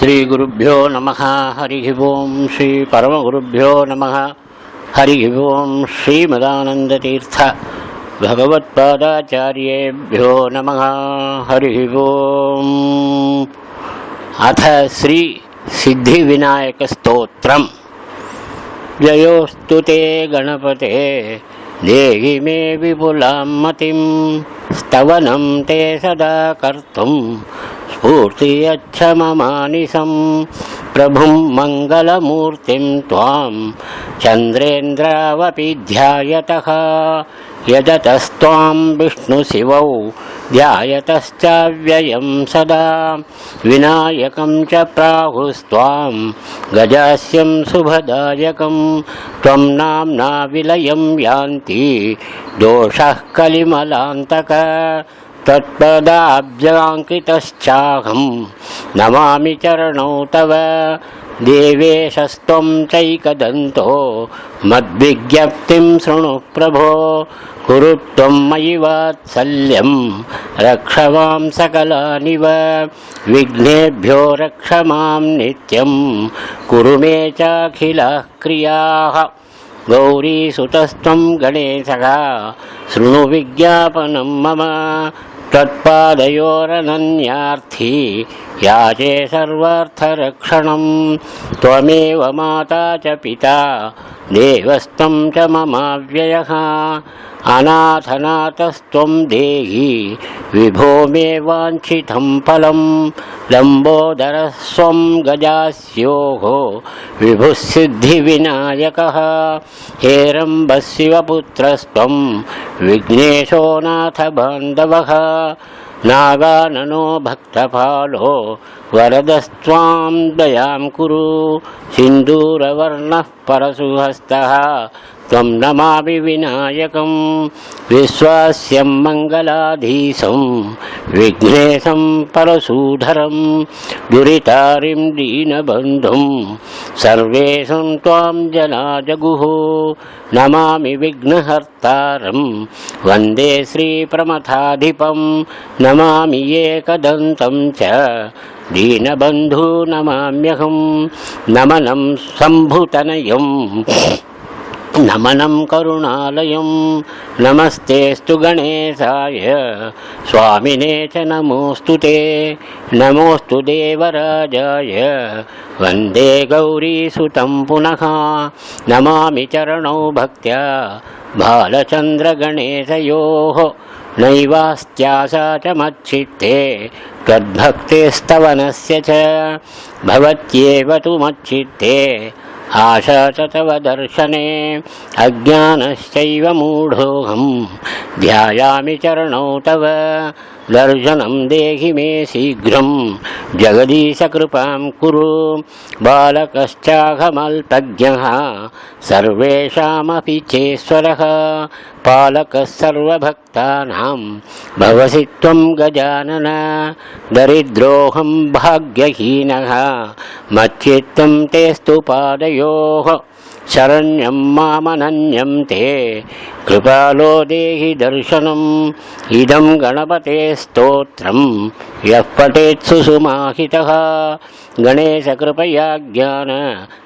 श्री गुरुभ्यो नमः। हरि ओं श्री परमगुरुभ्यो नमः। हरि ओं श्रीमदानंदतीर्थ भगवत्पादाचार्येभ्यो नमः। हरि ओं। अथ श्री सिद्धिविनायक स्तोत्रम्। जयोस्तु ते गणपते देहि मे विपुलां मतिं स्तवनं ते सदा कर्तुं स्फूर्ति यच्छ ममानिशं प्रभुं मङ्गलमूर्तिं त्वां चन्द्रेन्द्रावपि ध्यायतः यजतस्त्वां विष्णुशिवौ ध्यायतश्चाव्ययं सदा विनायकं च प्राहुस्त्वां गजास्यं शुभदायकं त्वं नाम्ना विलयं यान्ति दोषः कलिमलान्तक तत्पदाब्जाङ्कितश्चाहं नमामि चरणौ तव देवेशस्त्वं चैकदन्तो मद्विज्ञप्तिं शृणु प्रभो कुरु त्वं मयि वात्सल्यं रक्ष मां सकलानिव विघ्नेभ्यो रक्ष मां नित्यं कुरु मे चाखिलाः क्रियाः गौरीसुतस्त्वं गणेशः शृणु विज्ञापनं मम त्वत्पादयोरनन्यार्थी याचे सर्वार्थरक्षणं त्वमेव माता च पिता देवस्त्वं च ममाव्ययः अनाथनाथस्त्वं देहि विभो मे वाञ्छितं फलं लम्बोदरस्त्वं गजास्योः विभुः सिद्धिविनायकः हेरम्बशिवपुत्रस्त्वं विघ्नेशो नाथ बान्धवः नागाननो भक्तपालो वरदस्त्वां दयां कुरु सिन्दूरवर्णः परशुहस्तः त्वं नमामि विनायकं विश्वास्यं मङ्गलाधीशं विघ्नेशं परशुधरं दुरितारिं दीनबन्धुं सर्वेषां त्वां जना जगुः नमामि विघ्नहर्तारं वन्दे श्रीप्रमथाधिपं नमामि एकदन्तं च दीनबन्धु नमाम्यहं नमनं शम्भुतनयं नमनं करुणालयं नमस्तेऽस्तु गणेशाय स्वामिने च नमोऽस्तु ते नमोऽस्तु देवराजाय वन्दे गौरीसुतं पुनः नमामि चरणौ भक्त्या बालचन्द्रगणेशयोः नैवास्त्याशा च मच्चित्ते त्वद्भक्तेस्तवनस्य च भवत्येव तु मच्चित्ते आशा च तव दर्शने अज्ञानश्चैव मूढोऽहं ध्यायामि चरणौ तव दर्शनं देहि मे शीघ्रं जगदीश कृपां कुरु बालकश्चाहमल्पज्ञः सर्वेषामपि चेश्वरः पालकः सर्वभक्तानां भवसि त्वं गजानन दरिद्रोऽहं भाग्यहीनः मच्चित्तं तेस्तु पादयोः शरण्यं मामनन्यं ते कृपालो देहि दर्शनम् इदं गणपते स्तोत्रं यः पठेत् सुसुमाहितः गणेशकृपया ज्ञान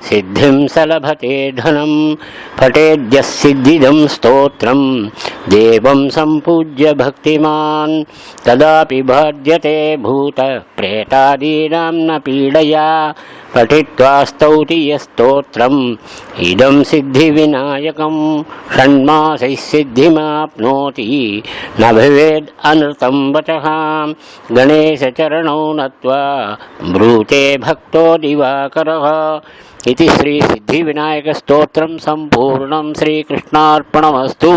सिद्धिं सलभते धनं पठेद्यः सिद्धिदं स्तोत्रं देवं सम्पूज्य भक्तिमान् कदापि बाध्यते भूतप्रेतादीनां न पीडया पठित्वा स्तौति यस्तोत्रम् इदं सिद्धिविनायकं षण्मासैः सिद्धिमाप्नोति न भवेद् अनृतं वचः गणेशचरणौ नत्वा ब्रूते भक्तो दिवाकरः। इति श्री सिद्धिविनायक स्तोत्रं सम्पूर्णं। श्रीकृष्णार्पणमस्तु।